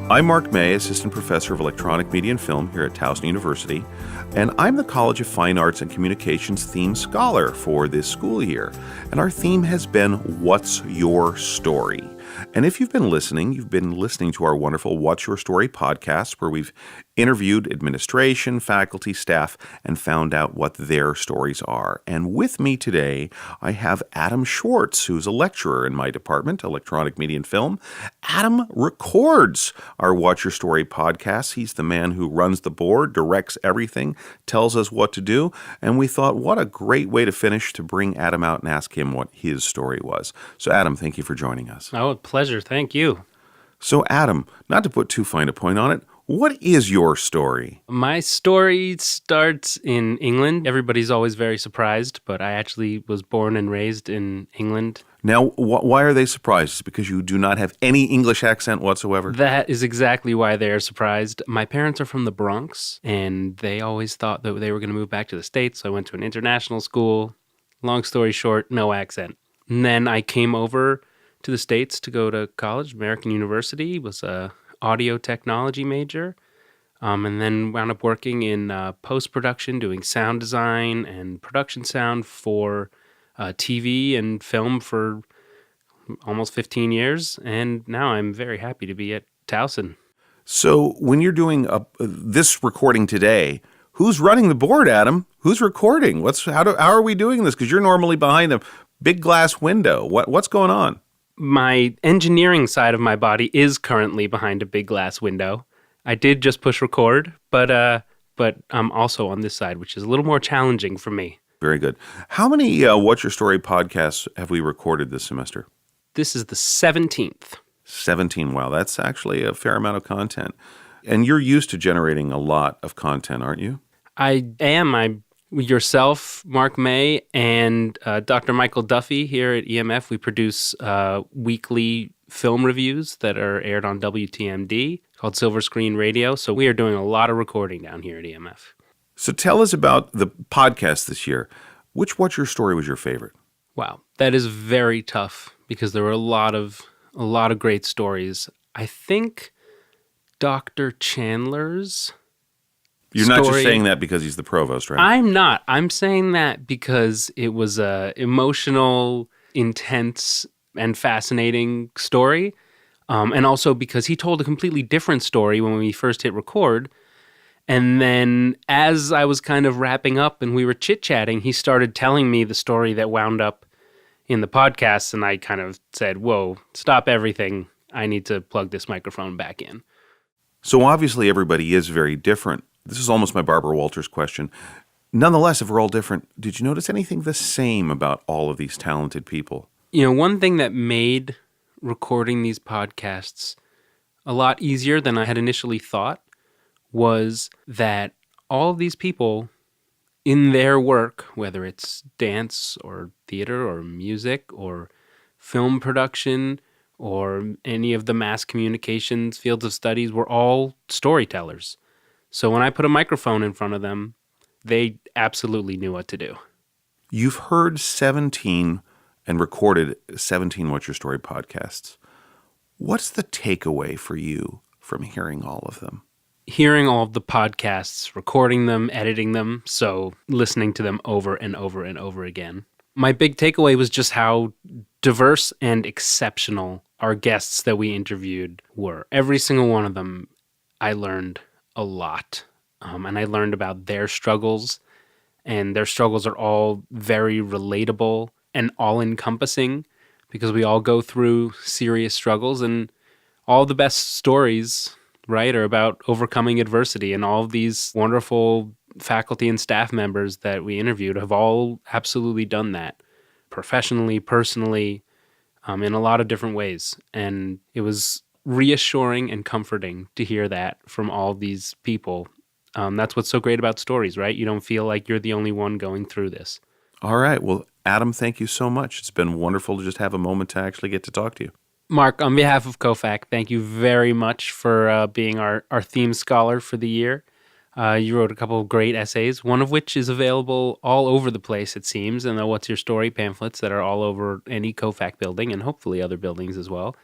I'm Mark May, Assistant Professor of Electronic Media and Film here at Towson University, and I'm the College of Fine Arts and Communications theme scholar for this school year. And our theme has been, What's Your Story? And if you've been listening to our wonderful What's Your Story podcast, where we've interviewed administration, faculty, staff, and found out what their stories are. And with me today, I have Adam Schwartz, who's a lecturer in my department, Electronic Media and Film. Adam records our What's Your Story podcast. He's the man who runs the board, directs everything, tells us what to do. And we thought, what a great way to finish, to bring Adam out and ask him what his story was. So Adam, thank you for joining us. Oh, a pleasure. Thank you. So Adam, not to put too fine a point on it, what is your story? My story starts in England. Everybody's always very surprised, but I actually was born and raised in England. Now, why are they surprised? Is it because you do not have any English accent whatsoever? That is exactly why they're surprised. My parents are from the Bronx, and they always thought that they were going to move back to the States, so I went to an international school. Long story short, no accent. And then I came over to the States to go to college. American University, was a audio technology major, and then wound up working in post-production, doing sound design and production sound for TV and film for almost 15 years, and now I'm very happy to be at Towson. So when you're doing this recording today, who's running the board, Adam? Who's recording? How are we doing this? Because you're normally behind a big glass window. What's going on? My engineering side of my body is currently behind a big glass window. I did just push record, but I'm also on this side, which is a little more challenging for me. Very good. How many What's Your Story podcasts have we recorded this semester? This is the 17th. 17. Wow, that's actually a fair amount of content. And you're used to generating a lot of content, aren't you? I am. Yourself, Mark May, and Dr. Michael Duffy here at EMF, we produce weekly film reviews that are aired on WTMD called Silver Screen Radio. So we are doing a lot of recording down here at EMF. So tell us about the podcast this year. Which What's Your Story was your favorite? Wow, that is very tough because there were a lot of great stories. I think Dr. Chandler's You're not just saying that because he's the provost, right? I'm not. I'm saying that because it was a emotional, intense, and fascinating story. And also because he told a completely different story when we first hit record. And then as I was kind of wrapping up and we were chit-chatting, he started telling me the story that wound up in the podcast. And I kind of said, whoa, stop everything. I need to plug this microphone back in. So obviously everybody is very different. This is almost my Barbara Walters question. Nonetheless, if we're all different, did you notice anything the same about all of these talented people? You know, one thing that made recording these podcasts a lot easier than I had initially thought was that all of these people in their work, whether it's dance or theater or music or film production or any of the mass communications fields of studies, were all storytellers. So when I put a microphone in front of them, they absolutely knew what to do. You've heard 17 and recorded 17 What's Your Story podcasts. What's the takeaway for you from hearing all of them? Hearing all of the podcasts, recording them, editing them, so listening to them over and over and over again. My big takeaway was just how diverse and exceptional our guests that we interviewed were. Every single one of them, I learned a lot. And I learned about their struggles, and their struggles are all very relatable and all-encompassing because we all go through serious struggles, and all the best stories, right, are about overcoming adversity, and all of these wonderful faculty and staff members that we interviewed have all absolutely done that professionally, personally, in a lot of different ways. And it was reassuring and comforting to hear that from all these people. That's what's so great about stories, right? You don't feel like you're the only one going through this. All right. Well, Adam, thank you so much. It's been wonderful to just have a moment to actually get to talk to you. Mark, on behalf of COFAC, thank you very much for being our theme scholar for the year. You wrote a couple of great essays, one of which is available all over the place, it seems, and the What's Your Story pamphlets that are all over any COFAC building and hopefully other buildings as well.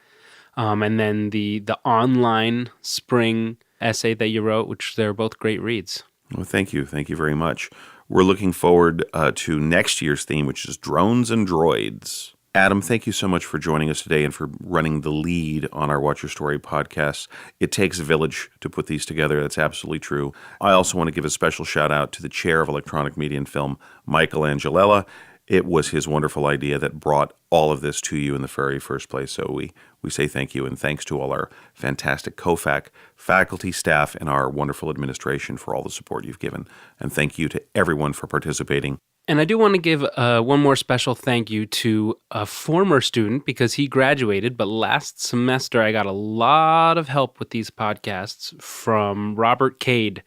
And then the online spring essay that you wrote, which they're both great reads. Well, thank you. Thank you very much. We're looking forward to next year's theme, which is drones and droids. Adam, thank you so much for joining us today and for running the lead on our Watch Your Story podcast. It takes a village to put these together. That's absolutely true. I also want to give a special shout out to the chair of electronic media and film, Michael Angelella. It was his wonderful idea that brought all of this to you in the very first place. So we say thank you, and thanks to all our fantastic COFAC faculty, staff, and our wonderful administration for all the support you've given. And thank you to everyone for participating. And I do want to give one more special thank you to a former student because he graduated, but last semester I got a lot of help with these podcasts from Robert Cade,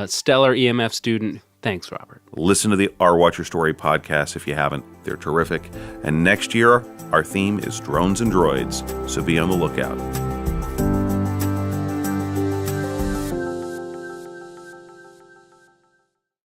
stellar EMF student. Thanks, Robert. Listen to the Our Watch Your Story podcast if you haven't. They're terrific. And next year, our theme is drones and droids, so be on the lookout.